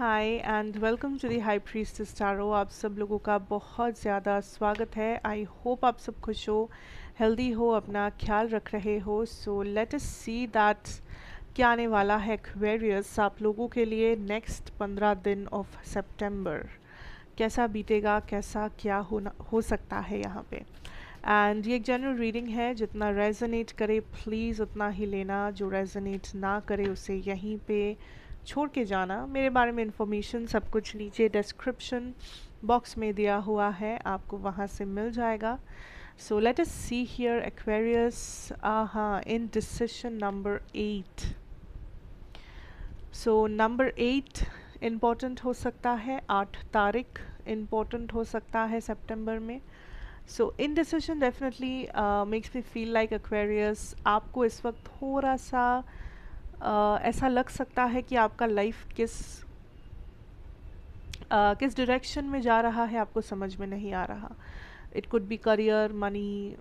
Hi and welcome to the high priestess tarot. आप सब लोगों का बहुत ज़्यादा स्वागत है। आई होप आप सब खुश हो, हेल्दी हो, अपना ख्याल रख रहे हो। सो लेट अस सी दैट क्या आने वाला है एक्वेरियस आप लोगों के लिए नेक्स्ट 15 दिन ऑफ सितंबर। कैसा बीतेगा, कैसा क्या हो सकता है यहाँ पे। एंड ये एक जनरल रीडिंग है, जितना रेजोनेट करे प्लीज़ उतना ही लेना, जो रेजोनेट ना करे उसे यहीं पे छोड़ के जाना। मेरे बारे में इंफॉर्मेशन सब कुछ नीचे डिस्क्रिप्शन बॉक्स में दिया हुआ है, आपको वहाँ से मिल जाएगा। So let us see here Aquarius. हाँ, indecision number 8। So number 8 important हो सकता है, 8 तारीख इम्पॉर्टेंट हो सकता है सितंबर में। So indecision definitely makes me feel like Aquarius, आपको इस वक्त थोड़ा सा ऐसा लग सकता है कि आपका लाइफ किस डायरेक्शन में जा रहा है आपको समझ में नहीं आ रहा। It could be career, money,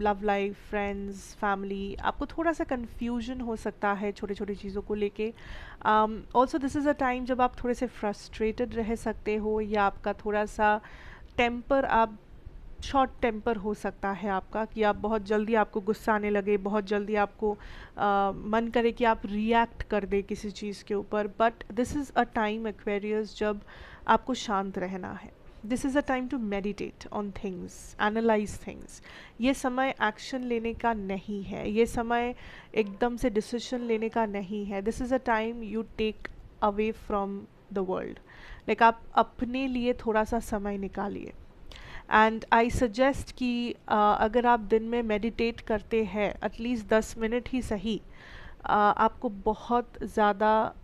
love life, friends, family. आपको थोड़ा सा कन्फ्यूजन हो सकता है छोटे छोटे चीज़ों को लेके। Also this is a time जब आप थोड़े से फ्रस्ट्रेटेड रह सकते हो, या आपका थोड़ा सा टेम्पर, आप शॉर्ट टेम्पर हो सकता है आपका, कि आप बहुत जल्दी आपको गुस्सा आने लगे, बहुत जल्दी आपको मन करे कि आप रिएक्ट कर दे किसी चीज़ के ऊपर। But this is a time Aquarius जब आपको शांत रहना है। This is a time to meditate on things, analyse things. ये समय एक्शन लेने का नहीं है, ये समय एकदम से डिसीजन लेने का नहीं है। This is a time you take away from the world. Like आप अपने लिए थोड़ा सा समय निकालिए। एंड आई सजेस्ट कि अगर आप दिन में मेडिटेट करते हैं एटलीस्ट 10 मिनट ही सही, आपको बहुत ज़्यादा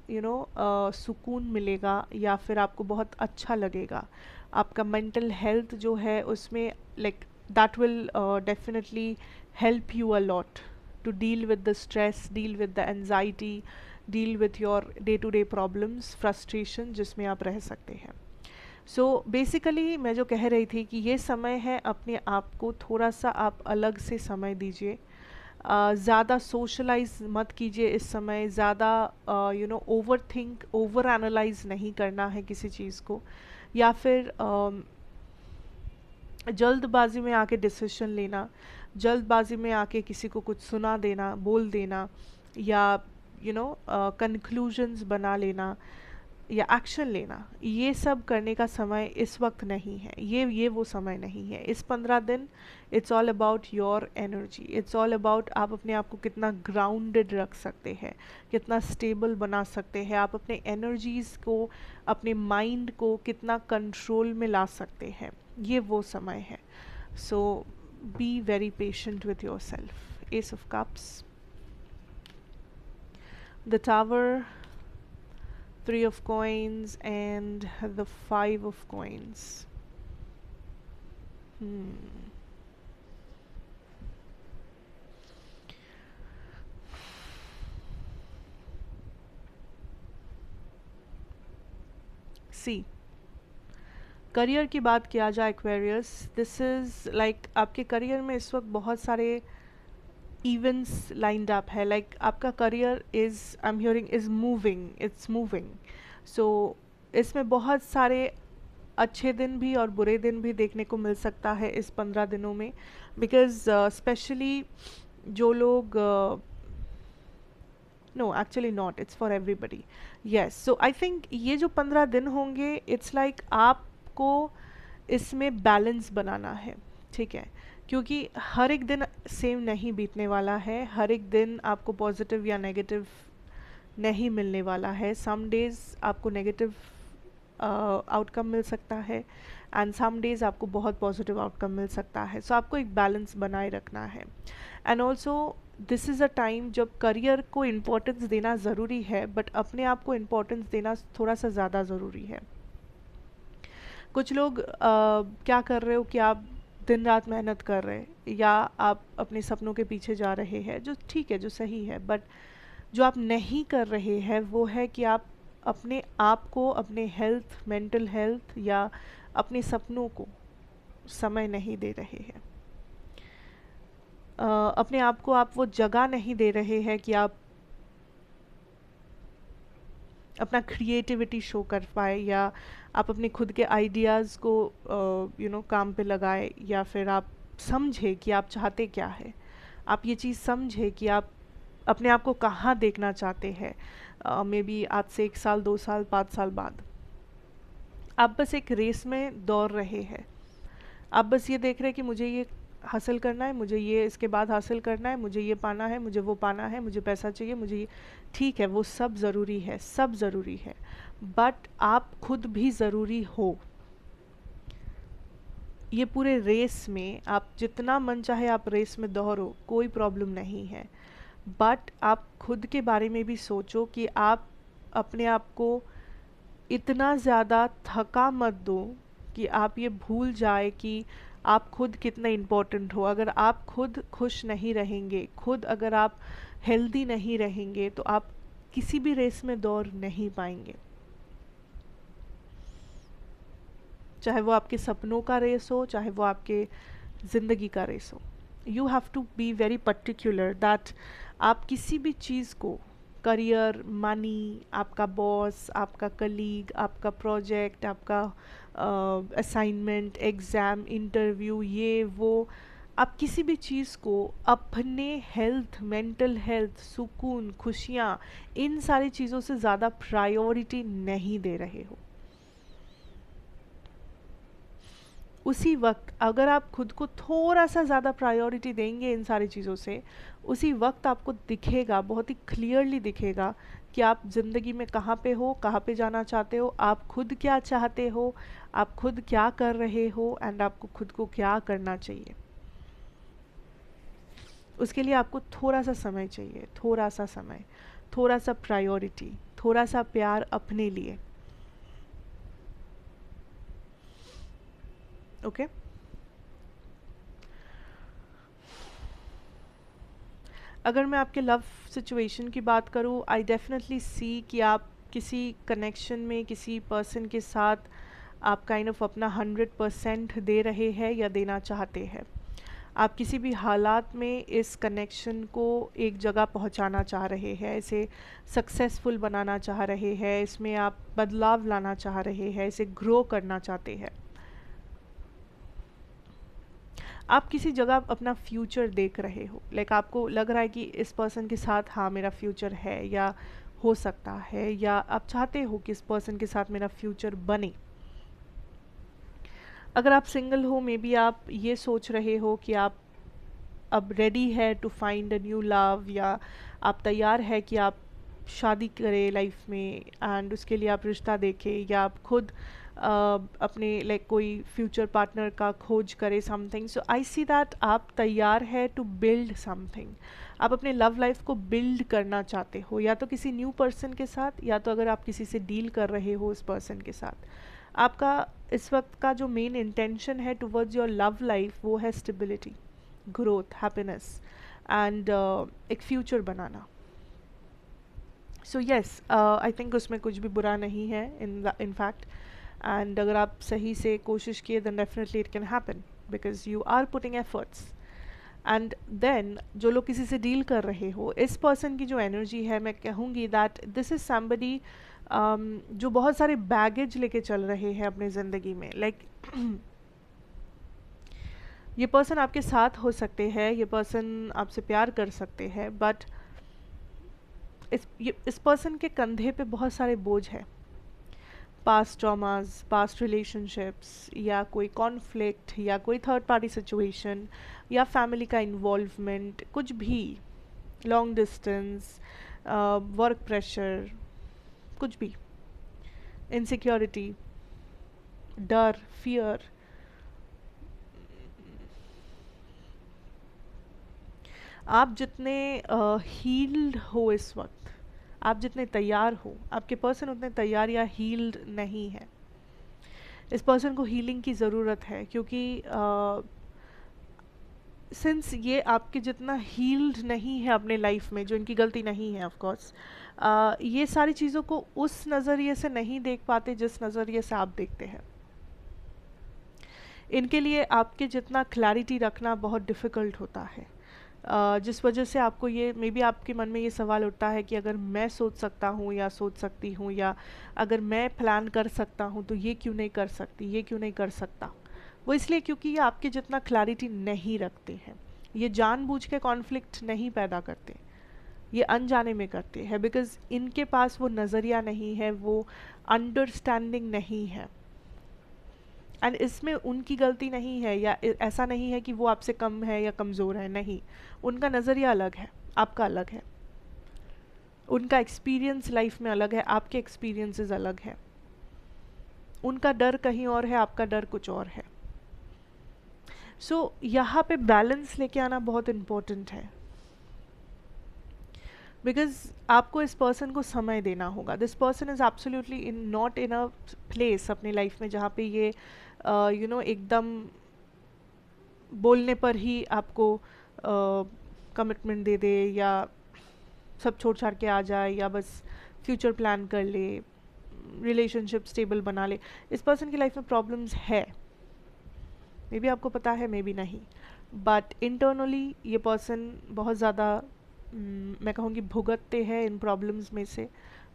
सुकून मिलेगा, या फिर आपको बहुत अच्छा लगेगा। आपका मेंटल हेल्थ जो है उसमें like that will definitely help you a lot to deal with the stress, deal with the anxiety, deal with your day to day problems, frustration जिसमें आप रह सकते हैं। सो बेसिकली मैं जो कह रही थी कि ये समय है, अपने आप को थोड़ा सा आप अलग से समय दीजिए। ज़्यादा सोशलाइज मत कीजिए इस समय, ज़्यादा ओवर थिंक, ओवर एनालाइज नहीं करना है किसी चीज़ को, या फिर जल्दबाजी में आके डिसीजन लेना, जल्दबाजी में आके किसी को कुछ सुना देना, बोल देना, या कंक्लूजन्स बना लेना या एक्शन लेना, ये सब करने का समय इस वक्त नहीं है। ये वो समय नहीं है। इस 15 दिन it's all about your energy, it's all about आप अपने आप को कितना ग्राउंडेड रख सकते हैं, कितना स्टेबल बना सकते हैं, आप अपने एनर्जीज़ को, अपने माइंड को कितना कंट्रोल में ला सकते हैं। ये वो समय है। So be very patient with yourself. Ace of cups, the tower, Three of coins, and the Five of coins. See, career की बात किया जाए एक्वेरियस, दिस इज़ लाइक आपके करियर में इस वक्त बहुत सारे इवेंट्स लाइंड अप है। लाइक आपका career is, I am hearing, is moving, it's moving. So इसमें बहुत सारे अच्छे दिन भी और बुरे दिन भी देखने को मिल सकता है इस 15 दिनों में। बिकॉज स्पेशली जो लोग, no actually not, it's for everybody. Yes, so I think ये जो 15 दिन होंगे, इट्स लाइक आपको इसमें बैलेंस बनाना है, ठीक है। क्योंकि हर एक दिन सेम नहीं बीतने वाला है, हर एक दिन आपको पॉजिटिव या नेगेटिव नहीं मिलने वाला है। सम डेज़ आपको नेगेटिव आउटकम मिल सकता है, एंड सम डेज़ आपको बहुत पॉजिटिव आउटकम मिल सकता है। सो आपको एक बैलेंस बनाए रखना है। And also this is a time जब करियर को इम्पोर्टेंस देना ज़रूरी है, बट अपने आप को इम्पोर्टेंस देना थोड़ा सा ज़्यादा ज़रूरी है। कुछ लोग क्या कर रहे हो कि आप दिन रात मेहनत कर रहे हैं, या आप अपने सपनों के पीछे जा रहे हैं, जो ठीक है, जो सही है। बट जो आप नहीं कर रहे हैं वो है कि आप अपने आप को, अपने हेल्थ, मेंटल हेल्थ, या अपने सपनों को समय नहीं दे रहे हैं। अपने आप को आप वो जगह नहीं दे रहे हैं कि आप अपना क्रिएटिविटी शो कर पाए, या आप अपने खुद के आइडियाज़ को काम पे लगाए, या फिर आप समझे कि आप चाहते क्या है, आप ये चीज़ समझे कि आप अपने आप को कहाँ देखना चाहते हैं, मे बी आज से 1 साल 2 साल 5 साल बाद। आप बस एक रेस में दौड़ रहे हैं, आप बस ये देख रहे हैं कि मुझे ये हासिल करना है, मुझे ये इसके बाद हासिल करना है, मुझे ये पाना है, मुझे वो पाना है, मुझे पैसा चाहिए, मुझे ये, ठीक है वो सब ज़रूरी है, सब ज़रूरी है, बट आप खुद भी ज़रूरी हो। ये पूरे रेस में आप जितना मन चाहे आप रेस में दौड़ो, कोई प्रॉब्लम नहीं है, बट आप खुद के बारे में भी सोचो कि आप अपने आप को इतना ज़्यादा थका मत दो कि आप ये भूल जाए कि आप खुद कितने इम्पोर्टेंट हो। अगर आप खुद खुश नहीं रहेंगे, खुद अगर आप हेल्दी नहीं रहेंगे, तो आप किसी भी रेस में दौड़ नहीं पाएंगे, चाहे वो आपके सपनों का रेस हो, चाहे वो आपके ज़िंदगी का रेस हो। You have to be very particular that आप किसी भी चीज़ को, करियर, मनी, आपका बॉस, आपका कलीग, आपका प्रोजेक्ट, आपका असाइनमेंट, एग्ज़ाम, इंटरव्यू, ये वो, आप किसी भी चीज़ को अपने हेल्थ, मेंटल हेल्थ, सुकून, खुशियाँ, इन सारी चीज़ों से ज़्यादा प्रायोरिटी नहीं दे रहे हो। उसी वक्त अगर आप खुद को थोड़ा सा ज़्यादा प्रायोरिटी देंगे इन सारी चीज़ों से, उसी वक्त आपको दिखेगा, बहुत ही क्लियरली दिखेगा कि आप ज़िंदगी में कहाँ पे हो, कहाँ पे जाना चाहते हो, आप खुद क्या चाहते हो, आप खुद क्या कर रहे हो, एंड आपको खुद को क्या करना चाहिए। उसके लिए आपको थोड़ा सा समय चाहिए, थोड़ा सा समय, थोड़ा सा प्रायोरिटी, थोड़ा सा प्यार अपने लिए। ओके अगर मैं आपके लव सिचुएशन की बात करूँ, आई डेफिनेटली सी कि आप किसी कनेक्शन में किसी पर्सन के साथ आप काइंड ऑफ अपना 100% दे रहे हैं या देना चाहते हैं। आप किसी भी हालात में इस कनेक्शन को एक जगह पहुंचाना चाह रहे हैं, इसे सक्सेसफुल बनाना चाह रहे हैं, इसमें आप बदलाव लाना चाह रहे हैं, इसे ग्रो करना चाहते हैं। आप किसी जगह अपना फ्यूचर देख रहे हो, लाइक आपको लग रहा है कि इस पर्सन के साथ हाँ मेरा फ्यूचर है, या हो सकता है, या आप चाहते हो कि इस पर्सन के साथ मेरा फ्यूचर बने। अगर आप सिंगल हो, मे बी आप ये सोच रहे हो कि आप अब रेडी है to find a new love, या आप तैयार है कि आप शादी करें लाइफ में, एंड उसके लिए आप रिश्ता देखें, या आप खुद अपने लाइक कोई फ्यूचर पार्टनर का खोज करें something. So I see that आप तैयार है टू बिल्ड समथिंग। आप अपने लव लाइफ को बिल्ड करना चाहते हो, या तो किसी न्यू पर्सन के साथ, या तो अगर आप किसी से डील कर रहे हो उस पर्सन के साथ। आपका इस वक्त का जो मेन इंटेंशन है टुवर्ड्स योर लव लाइफ, वो है स्टेबिलिटी, ग्रोथ, हैप्पीनेस, एंड एक future banana. So yes, I think उसमें कुछ भी बुरा नहीं है इन फैक्ट, एंड अगर आप सही से कोशिश किए then definitely it can happen, because you are putting efforts. And then जो लोग किसी से डील कर रहे हो, इस पर्सन की जो एनर्जी है, मैं कहूँगी दैट दिस इज़ समबडी जो बहुत सारे बैगेज लेके चल रहे हैं अपने ज़िंदगी में। लाइक ये पर्सन आपके साथ हो सकते हैं, ये पर्सन आपसे प्यार कर सकते हैं, बट इस पर्सन के कंधे पे बहुत सारे बोझ है, पास्ट ट्रॉमास, पास्ट रिलेशनशिप्स, या कोई कॉन्फ्लिक्ट, या कोई थर्ड पार्टी सिचुएशन, या फैमिली का इन्वॉल्वमेंट, कुछ भी, लॉन्ग डिस्टेंस, वर्क प्रेशर, कुछ भी, इनसिक्योरिटी, डर, फियर। आप जितने हील्ड हो इस वक्त, आप जितने तैयार हो, आपके पर्सन उतने तैयार या हील्ड नहीं है। इस पर्सन को हीलिंग की ज़रूरत है, क्योंकि सिंस ये आपके जितना हील्ड नहीं है अपने लाइफ में, जो इनकी गलती नहीं है ऑफ कोर्स, ये सारी चीज़ों को उस नज़रिए से नहीं देख पाते जिस नज़रिए से आप देखते हैं। इनके लिए आपके जितना क्लैरिटी रखना बहुत डिफ़िकल्ट होता है, जिस वजह से आपको ये मे बी आपके मन में ये सवाल उठता है कि अगर मैं सोच सकता हूँ या सोच सकती हूँ, या अगर मैं प्लान कर सकता हूँ तो ये क्यों नहीं कर सकती, ये क्यों नहीं कर सकता। वो इसलिए क्योंकि ये आपके जितना क्लैरिटी नहीं रखते हैं। ये जानबूझ के कॉन्फ्लिक्ट नहीं पैदा करते, ये अनजाने में करते हैं, बिकॉज इनके पास वो नज़रिया नहीं है, वो अंडरस्टैंडिंग नहीं है। एंड इसमें उनकी गलती नहीं है, या ऐसा नहीं है कि वो आपसे कम है या कमज़ोर है, नहीं। उनका नज़रिया अलग है, आपका अलग है। उनका एक्सपीरियंस लाइफ में अलग है, आपके एक्सपीरियंसेस अलग है। उनका डर कहीं और है, आपका डर कुछ और है। सो यहाँ पे बैलेंस लेके आना बहुत इम्पोर्टेंट है, बिकॉज आपको इस पर्सन को समय देना होगा। This person is absolutely in not in a place अपनी लाइफ में जहाँ पे ये एकदम बोलने पर ही आपको कमिटमेंट दे दे, या सब छोड़ छाड़ के आ जाए, या बस फ्यूचर प्लान कर ले, रिलेशनशिप स्टेबल बना ले। इस पर्सन की लाइफ में प्रॉब्लम्स है, मे बी आपको पता है, मे बी नहीं, बट इंटरनली ये पर्सन बहुत ज़्यादा मैं कहूँगी भुगतते हैं इन प्रॉब्लम्स में से,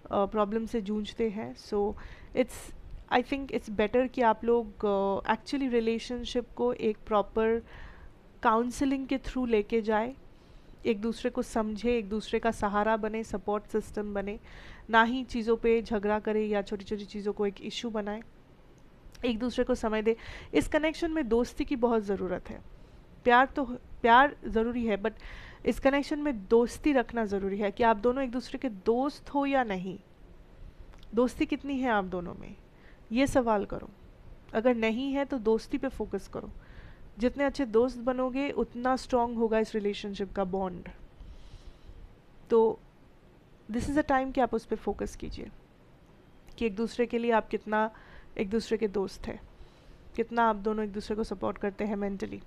प्रॉब्लम से जूझते हैं। So it's I think it's better कि आप लोग एक्चुअली रिलेशनशिप को एक प्रॉपर काउंसलिंग के थ्रू लेके जाए, एक दूसरे को समझे, एक दूसरे का सहारा बने, सपोर्ट सिस्टम बने, ना ही चीज़ों पे झगड़ा करे या छोटी छोटी चीज़ों को एक इशू बनाए। एक दूसरे को समय दे। इस कनेक्शन में दोस्ती की बहुत ज़रूरत है। प्यार ज़रूरी है, बट इस कनेक्शन में दोस्ती रखना ज़रूरी है कि आप दोनों एक दूसरे के दोस्त हो या नहीं। दोस्ती कितनी है आप दोनों में, ये सवाल करो। अगर नहीं है तो दोस्ती पे फोकस करो। जितने अच्छे दोस्त बनोगे उतना स्ट्रांग होगा इस रिलेशनशिप का बॉन्ड। तो दिस इज़ अ टाइम कि आप उस पर फोकस कीजिए कि एक दूसरे के लिए आप कितना एक दूसरे के दोस्त हैं, कितना आप दोनों एक दूसरे को सपोर्ट करते हैं मेंटली,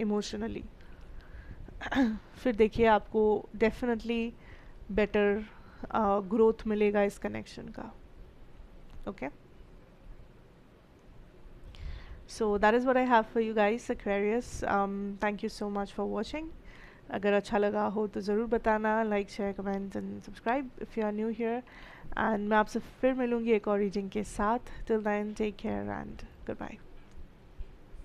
इमोशनली। फिर देखिए आपको डेफिनेटली बेटर ग्रोथ मिलेगा इस कनेक्शन का। Okay, so that is what I have for you guys Aquarius. Thank you so much for watching. अगर अच्छा लगा हो तो ज़रूर बताना, like share comment and subscribe if you are new here. And मैं आपसे फिर मिलूँगी एक और रीडिंग के साथ। Till then take care and good bye.